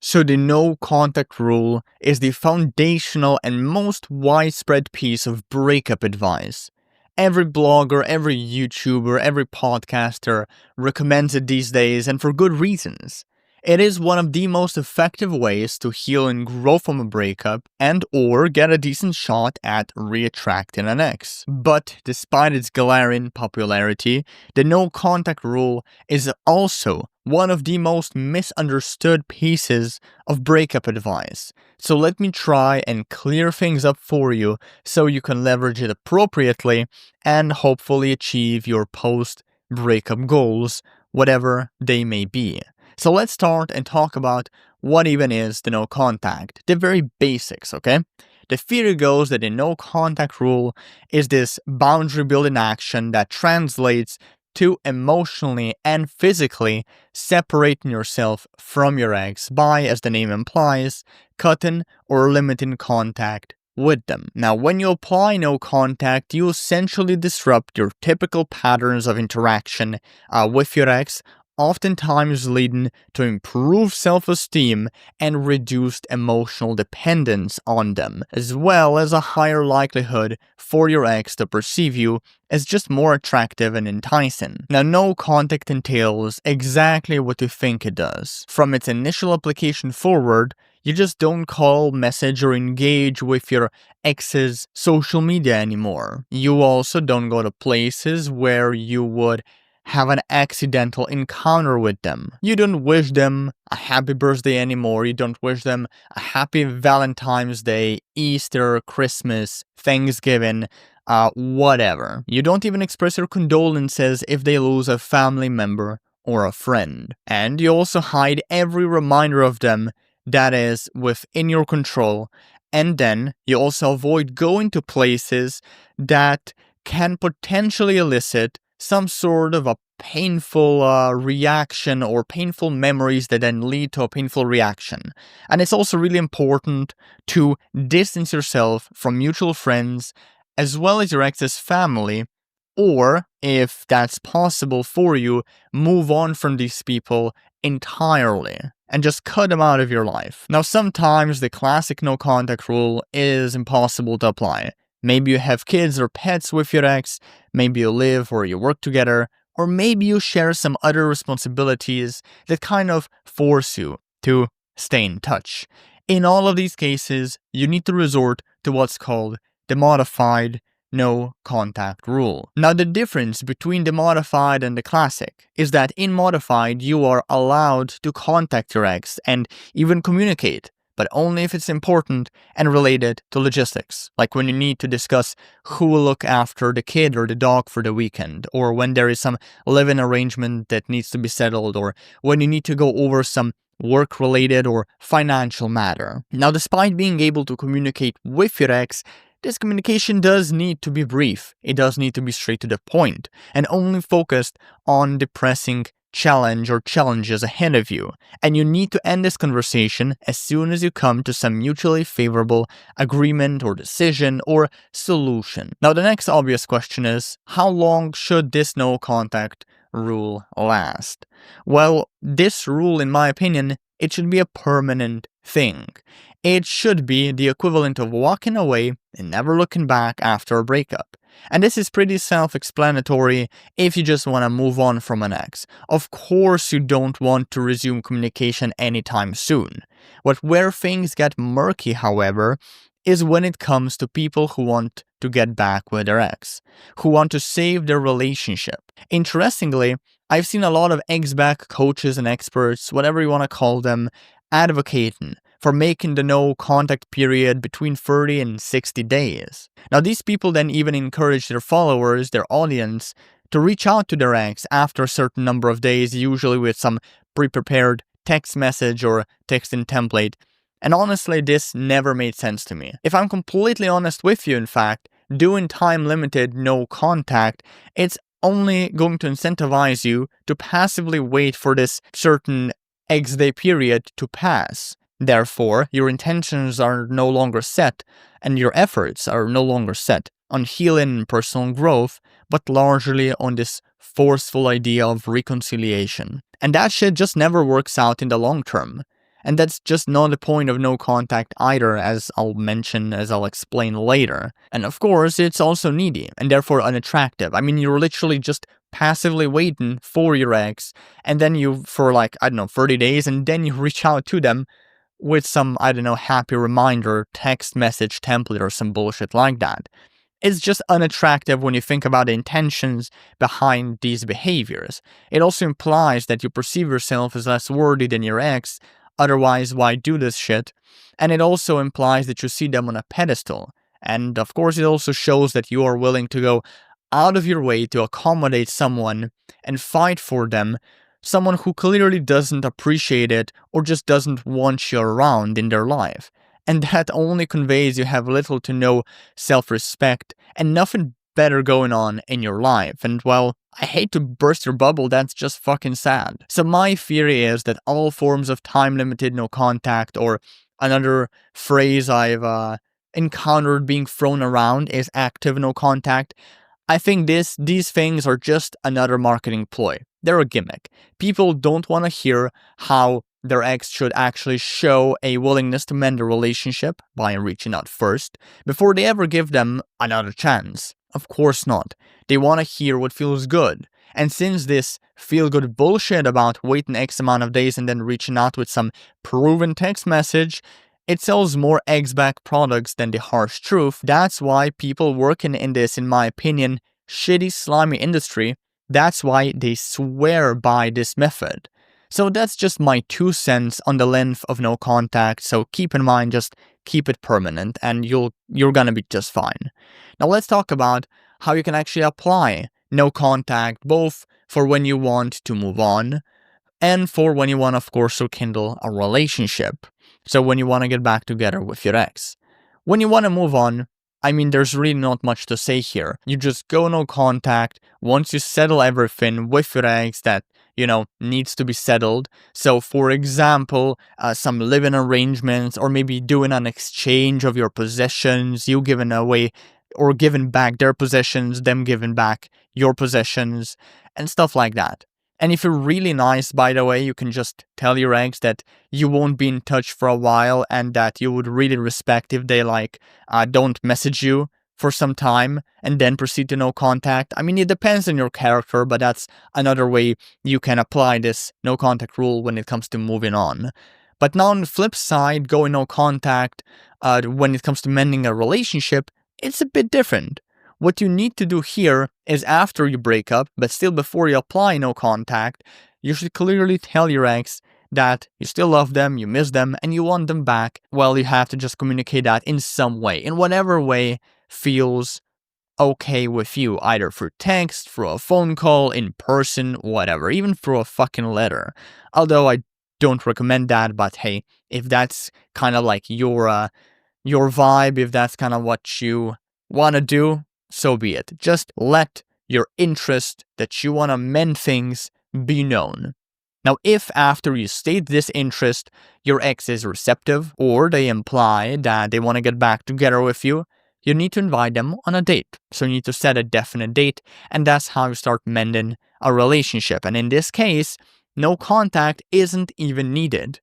So the no contact rule is the foundational and most widespread piece of breakup advice. Every blogger, every YouTuber, every podcaster recommends it these days, and for good reasons. It is one of the most effective ways to heal and grow from a breakup and or get a decent shot at reattracting an ex. But despite its glaring popularity, the no contact rule is also one of the most misunderstood pieces of breakup advice. So let me try and clear things up for you so you can leverage it appropriately and hopefully achieve your post-breakup goals, whatever they may be. So let's start and talk about what even is the no contact, the very basics, okay? The theory goes that the no contact rule is this boundary building action that translates to emotionally and physically separating yourself from your ex by, as the name implies, cutting or limiting contact with them. Now, when you apply no contact, you essentially disrupt your typical patterns of interaction with your ex, oftentimes leading to improved self-esteem and reduced emotional dependence on them, as well as a higher likelihood for your ex to perceive you as just more attractive and enticing. Now, no contact entails exactly what you think it does. From its initial application forward, you just don't call, message, or engage with your ex's social media anymore. You also don't go to places where you would have an accidental encounter with them. You don't wish them a happy birthday anymore. You don't wish them a happy Valentine's Day, Easter, Christmas, Thanksgiving, whatever. You don't even express your condolences if they lose a family member or a friend. And you also hide every reminder of them that is within your control. And then you also avoid going to places that can potentially elicit some sort of a painful reaction or painful memories that then lead to a painful reaction. And it's also really important to distance yourself from mutual friends as well as your ex's family, or, if that's possible for you, move on from these people entirely and just cut them out of your life. Now, sometimes the classic no contact rule is impossible to apply. Maybe you have kids or pets with your ex, maybe you live or you work together, or maybe you share some other responsibilities that kind of force you to stay in touch. In all of these cases, you need to resort to what's called the modified no contact rule. Now, the difference between the modified and the classic is that in modified, you are allowed to contact your ex and even communicate, but only if it's important and related to logistics, like when you need to discuss who will look after the kid or the dog for the weekend, or when there is some living arrangement that needs to be settled, or when you need to go over some work-related or financial matter. Now, despite being able to communicate with your ex, this communication does need to be brief. It does need to be straight to the point and only focused on the pressing challenge or challenges ahead of you. And you need to end this conversation as soon as you come to some mutually favorable agreement or decision or solution. Now, the next obvious question is, how long should this no contact rule last? Well, this rule, in my opinion, it should be a permanent thing. It should be the equivalent of walking away and never looking back after a breakup. And this is pretty self-explanatory if you just want to move on from an ex. Of course, you don't want to resume communication anytime soon. But where things get murky, however, is when it comes to people who want to get back with their ex, who want to save their relationship. Interestingly, I've seen a lot of ex-back coaches and experts, whatever you want to call them, advocating for making the no contact period between 30 and 60 days. Now, these people then even encourage their followers, their audience, to reach out to their ex after a certain number of days, usually with some pre-prepared text message or texting template. And honestly, this never made sense to me. If I'm completely honest with you, in fact, doing time-limited no contact, it's only going to incentivize you to passively wait for this certain X day period to pass. Therefore, your intentions are no longer set, and your efforts are no longer set on healing and personal growth, but largely on this forceful idea of reconciliation. And that shit just never works out in the long term. And that's just not the point of no contact either, as I'll explain later. And of course, it's also needy and therefore unattractive. I mean, you're literally just passively waiting for your ex, and then for like, 30 days, and then you reach out to them with some, happy reminder, text message template or some bullshit like that. It's just unattractive when you think about the intentions behind these behaviors. It also implies that you perceive yourself as less worthy than your ex, otherwise why do this shit? And it also implies that you see them on a pedestal. And of course it also shows that you are willing to go out of your way to accommodate someone and fight for them, someone who clearly doesn't appreciate it or just doesn't want you around in their life. And that only conveys you have little to no self-respect and nothing better going on in your life. And well, I hate to burst your bubble, that's just fucking sad. So my theory is that all forms of time-limited no contact, or another phrase I've encountered being thrown around is active no contact. I think these things are just another marketing ploy. They're a gimmick. People don't want to hear how their ex should actually show a willingness to mend a relationship by reaching out first, before they ever give them another chance. Of course not. They want to hear what feels good. And since this feel-good bullshit about waiting X amount of days and then reaching out with some proven text message, it sells more eggs-back products than the harsh truth. That's why people working in this, in my opinion, shitty, slimy industry, that's why they swear by this method. So that's just my 2 cents on the length of no contact, so keep in mind, just keep it permanent and you're gonna be just fine. Now let's talk about how you can actually apply no contact, both for when you want to move on and for when you want, of course, to rekindle a relationship. So when you want to get back together with your ex. When you want to move on, I mean, there's really not much to say here. You just go no contact once you settle everything with your ex that, needs to be settled. So, for example, some living arrangements, or maybe doing an exchange of your possessions, you giving away or giving back their possessions, them giving back your possessions, and stuff like that. And if you're really nice, by the way, you can just tell your ex that you won't be in touch for a while and that you would really respect if they don't message you for some time and then proceed to no contact. I mean, it depends on your character, but that's another way you can apply this no contact rule when it comes to moving on. But now on the flip side, going no contact when it comes to mending a relationship, it's a bit different. What you need to do here is after you break up, but still before you apply no contact, you should clearly tell your ex that you still love them, you miss them, and you want them back. Well, you have to just communicate that in some way, in whatever way feels okay with you, either through text, through a phone call, in person, whatever, even through a fucking letter. Although I don't recommend that, but hey, if that's kind of like your vibe, if that's kind of what you want to do, so be it. Just let your interest that you want to mend things be known. Now, if after you state this interest, your ex is receptive, or they imply that they want to get back together with you, you need to invite them on a date. So you need to set a definite date, and that's how you start mending a relationship. And in this case, no contact isn't even needed.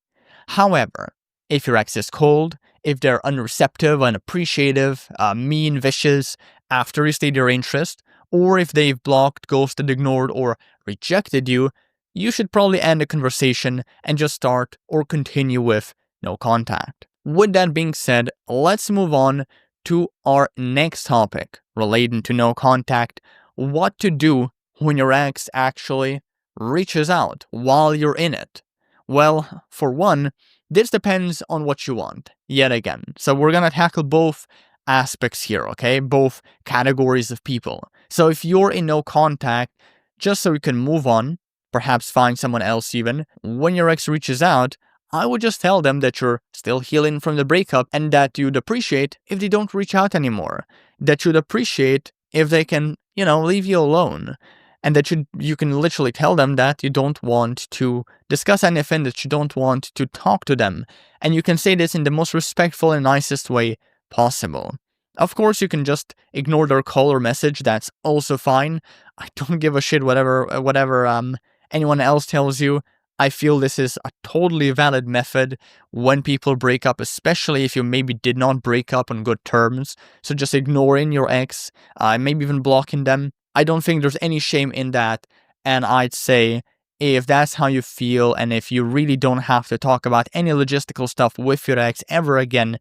However, if your ex is cold, if they're unreceptive, unappreciative, mean, vicious, after you state your interest, or if they've blocked, ghosted, ignored, or rejected you, you should probably end the conversation and just start or continue with no contact. With that being said, let's move on to our next topic relating to no contact: what to do when your ex actually reaches out while you're in it. Well, for one, this depends on what you want, yet again. So we're gonna tackle both aspects here, okay? Both categories of people. So if you're in no contact, just so you can move on, perhaps find someone else even, when your ex reaches out, I would just tell them that you're still healing from the breakup and that you'd appreciate if they don't reach out anymore. That you'd appreciate if they can, leave you alone. And that you can literally tell them that you don't want to discuss anything, that you don't want to talk to them. And you can say this in the most respectful and nicest way possible. Of course, you can just ignore their call or message, that's also fine. I don't give a shit whatever anyone else tells you. I feel this is a totally valid method when people break up, especially if you maybe did not break up on good terms. So just ignoring your ex, maybe even blocking them. I don't think there's any shame in that. And I'd say if that's how you feel, and if you really don't have to talk about any logistical stuff with your ex ever again,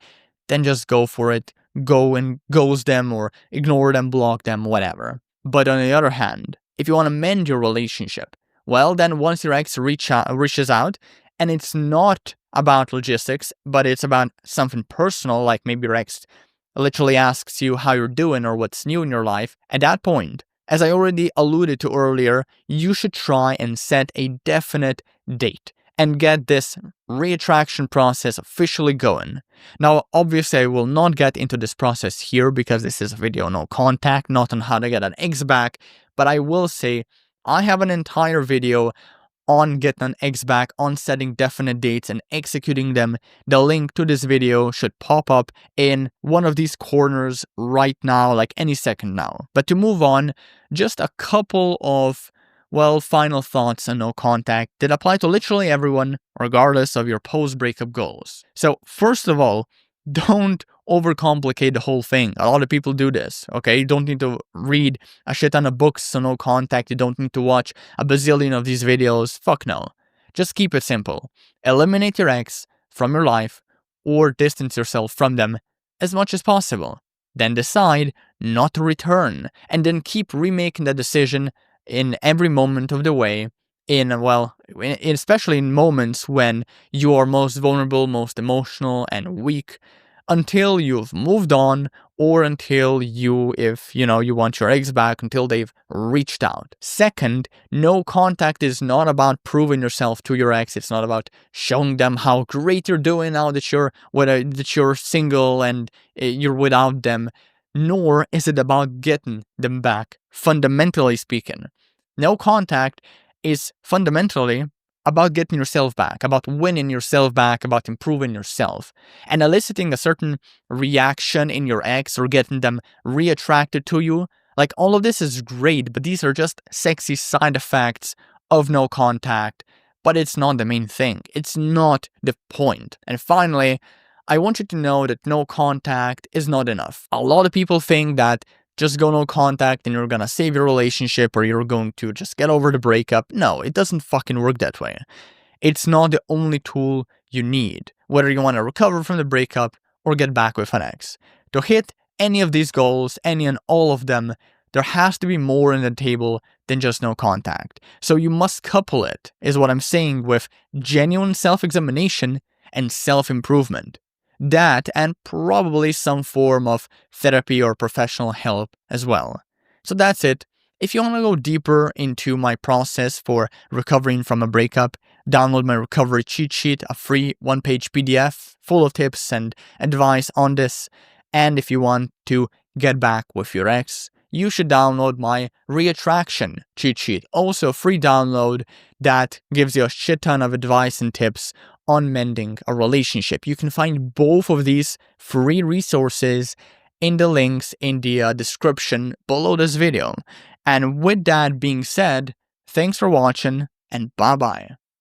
then just go for it. Go and ghost them or ignore them, block them, whatever. But on the other hand, if you want to mend your relationship, well, then once your ex reaches out, and it's not about logistics, but it's about something personal, like maybe your ex literally asks you how you're doing or what's new in your life, at that point, as I already alluded to earlier, you should try and set a definite date and get this reattraction process officially going. Now, obviously, I will not get into this process here because this is a video no contact, not on how to get an ex back, but I will say I have an entire video on getting an ex back, on setting definite dates and executing them. The link to this video should pop up in one of these corners right now, like any second now. But to move on, just a couple of, well, final thoughts on no contact that apply to literally everyone, regardless of your post-breakup goals. So, first of all, don't overcomplicate the whole thing. A lot of people do this, okay? You don't need to read a shit ton of books on no contact. You don't need to watch a bazillion of these videos. Fuck no. Just keep it simple. Eliminate your ex from your life or distance yourself from them as much as possible. Then decide not to return, and then keep remaking that decision in every moment of the way, especially in moments when you are most vulnerable, most emotional, and weak, until you've moved on, or until if you want your ex back, until they've reached out. Second, no contact is not about proving yourself to your ex. It's not about showing them how great you're doing now that you're single and you're without them. Nor is it about getting them back, fundamentally speaking. No contact is fundamentally about getting yourself back, about winning yourself back, about improving yourself. And eliciting a certain reaction in your ex or getting them reattracted to you, like all of this is great, but these are just sexy side effects of no contact. But it's not the main thing. It's not the point. And finally, I want you to know that no contact is not enough. A lot of people think that just go no contact and you're gonna save your relationship or you're going to just get over the breakup. No, it doesn't fucking work that way. It's not the only tool you need, whether you want to recover from the breakup or get back with an ex. To hit any of these goals, any and all of them, there has to be more on the table than just no contact. So you must couple it, is what I'm saying, with genuine self-examination and self-improvement. That, and probably some form of therapy or professional help as well. So that's it. If you want to go deeper into my process for recovering from a breakup, download my recovery cheat sheet, a free one-page PDF full of tips and advice on this. And if you want to get back with your ex, you should download my reattraction cheat sheet, also a free download that gives you a shit ton of advice and tips on mending a relationship. You can find both of these free resources in the links in the description below this video. And with that being said, thanks for watching and bye bye.